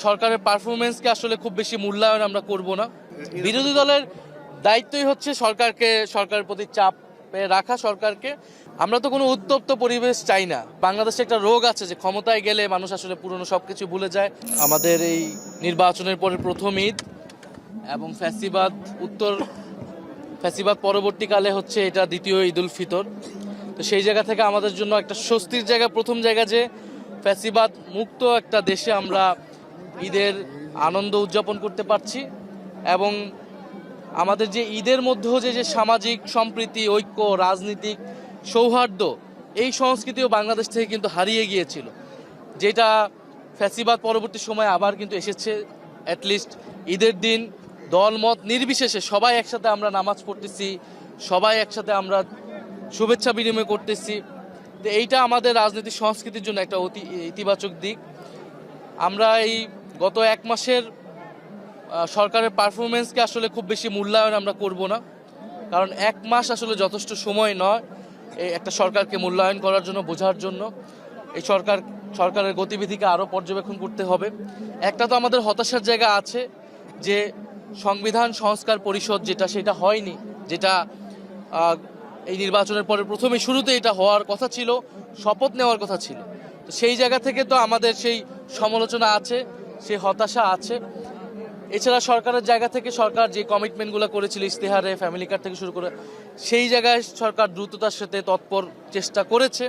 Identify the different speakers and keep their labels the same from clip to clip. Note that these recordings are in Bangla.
Speaker 1: সরকারের পারফরমেন্সকে আসলে খুব বেশি মূল্যায়ন আমরা করব না। বিরোধী দলের দায়িত্বই হচ্ছে সরকারের প্রতি চাপে রাখা সরকারকে। আমরা তো কোনো উত্তপ্ত পরিবেশ চাই না। বাংলাদেশে একটা রোগ আছে যে ক্ষমতায় গেলে মানুষ আসলে পুরনো সবকিছু ভুলে যায়। আমাদের এই নির্বাচনের পরে প্রথম ঈদ এবং ফ্যাসিবাদ পরবর্তীকালে হচ্ছে এটা দ্বিতীয় ঈদ উল ফিতর। তো সেই জায়গা থেকে আমাদের জন্য একটা স্বস্তির জায়গা, প্রথম জায়গা যে ফ্যাসিবাদ মুক্ত একটা দেশে আমরা ঈদের আনন্দ উদযাপন করতে পারছি। এবং আমাদের যে ঈদের মধ্যেও যে সামাজিক সম্প্রীতি, ঐক্য, রাজনীতিক সৌহার্দ্য, এই সংস্কৃতিও বাংলাদেশ থেকে কিন্তু হারিয়ে গিয়েছিল, যেটা ফ্যাসিবাদ পরবর্তী সময়ে আবার কিন্তু এসেছে। অ্যাটলিস্ট ঈদের দিন দলমত নির্বিশেষে সবাই একসাথে আমরা নামাজ পড়তেছি, সবাই একসাথে আমরা শুভেচ্ছা বিনিময় করতেছি। তো এইটা আমাদের রাজনীতি সংস্কৃতির জন্য একটা ইতিবাচক দিক। আমরা এই গত এক মাসের সরকারের পারফরমেন্সকে আসলে খুব বেশি মূল্যায়ন আমরা করব না, কারণ এক মাস আসলে যথেষ্ট সময় নয় এই একটা সরকারকে মূল্যায়ন করার জন্য, বোঝার জন্য। এই সরকারের গতিবিধিকে আরও পর্যবেক্ষণ করতে হবে। একটা তো আমাদের হতাশার জায়গা আছে যে সংবিধান সংস্কার পরিষদ সেটা হয়নি, যেটা এই নির্বাচনের পরে শুরুতে এটা হওয়ার কথা ছিল, শপথ নেওয়ার কথা ছিল। তো সেই জায়গা থেকে তো আমাদের সেই সমালোচনা আছে, সেই হতাশা আছে। এছাড়া সরকারের জায়গা থেকে সরকার যে কমিটমেন্টগুলো করেছিল ইশতেহারে, ফ্যামিলি কার্ড থেকে শুরু করে, সেই জায়গায় সরকার দ্রুততার সাথে তৎপর চেষ্টা করেছে।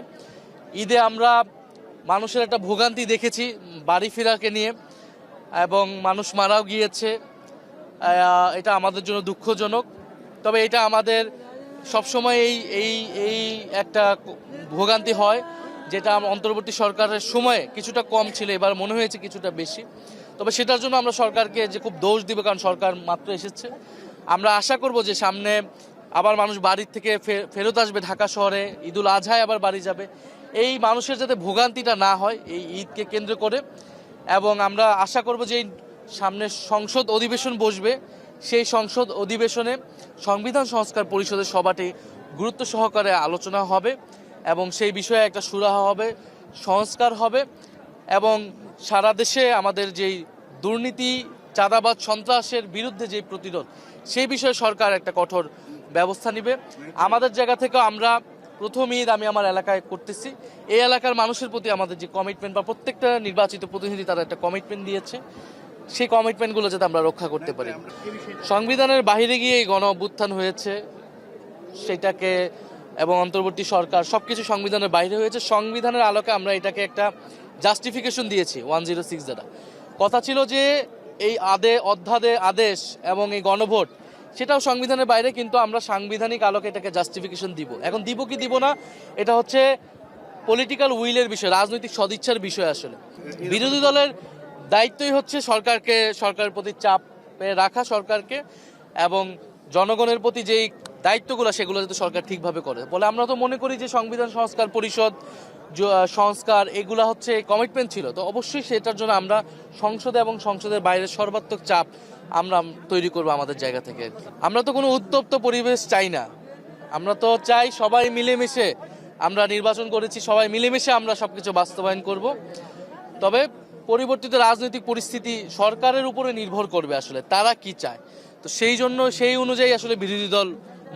Speaker 1: ঈদে আমরা মানুষের একটা ভোগান্তি দেখেছি বাড়ি ফেরাকে নিয়ে, এবং মানুষ মারাও গিয়েছে। এটা আমাদের জন্য দুঃখজনক। তবে এটা আমাদের সবসময় এই একটা ভোগান্তি হয়, যেটা অন্তর্বর্তী সরকারের সময়ে কিছুটা কম ছিল, এবার মনে হয়েছে কিছুটা বেশি। তবে সেটার জন্য আমরা সরকারকে যে খুব দোষ দিব, কারণ সরকার মাত্র এসেছে। আমরা আশা করব যে সামনে আবার মানুষ বাড়ির থেকে ফেরত আসবে ঢাকা শহরে, ঈদুল আজহায় আবার বাড়ি যাবে। এই মানুষের যাতে ভোগান্তিটা না হয় এই ঈদকে কেন্দ্র করে। এবং আমরা আশা করব যে সামনে সংসদ অধিবেশন বসবে, সেই সংসদ অধিবেশনে সংবিধান সংস্কার পরিষদের সভাটি গুরুত্ব সহকারে আলোচনা হবে, এবং সেই বিষয়ে একটা সুরাহা হবে, সংস্কার হবে। এবং সারা দেশে আমাদের যেই দুর্নীতি, চাঁদাবাজ, সন্ত্রাসের বিরুদ্ধে যে প্রতিরোধ, সেই বিষয়ে সরকার একটা কঠোর ব্যবস্থা নেবে। আমাদের জায়গা থেকে আমরা প্রথম ঈদ আমি আমার এলাকায় করতেছি। এই এলাকার মানুষের প্রতি আমাদের যে কমিটমেন্ট, বা প্রত্যেকটা নির্বাচিত প্রতিনিধি তারা একটা কমিটমেন্ট দিয়েছে, সেই কমিটমেন্টগুলো যাতে আমরা রক্ষা করতে পারি। সংবিধানের বাইরে গিয়ে গণ অভ্যুত্থান হয়েছে সেটাকে, এবং অন্তর্বর্তী সরকার সবকিছু সংবিধানের বাইরে হয়েছে। সংবিধানের আলোকে আমরা এটাকে একটা জাস্টিফিকেশন দিয়েছি 106 দ্বারা। কথা ছিল যে এই অধ্যাদেশ আদেশ এবং এই গণভোট সেটাও সংবিধানের বাইরে, কিন্তু আমরা সাংবিধানিক আলোকে এটাকে জাস্টিফিকেশন দিব। এখন দিব কি দিব না, এটা হচ্ছে পলিটিক্যাল উইলের বিষয়, রাজনৈতিক সদিচ্ছার বিষয়। আসলে বিরোধী দলের দায়িত্বই হচ্ছে সরকারের প্রতি চাপে রাখা সরকারকে, এবং জনগণের প্রতি যেই দায়িত্বগুলো সেগুলো যাতে সরকার ঠিকভাবে করে। বলে আমরা তো মনে করি যে সংবিধান সংস্কার পরিষদ সংস্কার এগুলা হচ্ছে কমিটমেন্ট ছিল, তো অবশ্যই সেটার জন্য আমরা সংসদে এবং সংসদের বাইরে সর্বাত্মক চাপ আমরা তৈরি করব আমাদের জায়গা থেকে। আমরা তো কোনো উত্তপ্ত পরিবেশ চাই না। আমরা তো চাই সবাই মিলেমিশে, আমরা নির্বাচন করেছি, সবাই মিলেমিশে আমরা সবকিছু বাস্তবায়ন করব। তবে পরিবর্তিত রাজনৈতিক পরিস্থিতি সরকারের উপরে নির্ভর করবে, আসলে তারা কি চায়। তো সেই অনুযায়ী আসলে বিরোধী দল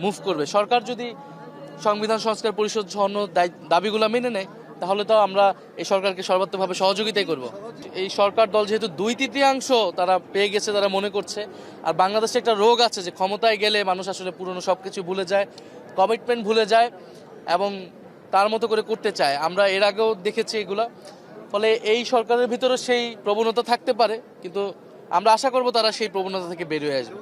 Speaker 1: মুভ করবে। সরকার যদি সংবিধান সংস্কার পরিষদ দাবিগুলো মেনে নেয়, তাহলে তো আমরা এই সরকারকে সর্বাত্মকভাবে সহযোগিতাই করব। এই সরকার দল যেহেতু 2/3 তারা পেয়ে গেছে, তারা মনে করছে। আর বাংলাদেশে একটা রোগ আছে যে ক্ষমতায় গেলে মানুষ আসলে পুরনো সবকিছু ভুলে যায়, কমিটমেন্ট ভুলে যায়, এবং তার মতো করে করতে চায়। আমরা এর আগেও দেখেছি এগুলা। ফলে এই সরকারের ভিতরে সেই প্রবণতা থাকতে পারে, কিন্তু আমরা আশা করব তারা সেই প্রবণতা থেকে বেরিয়ে আসবে।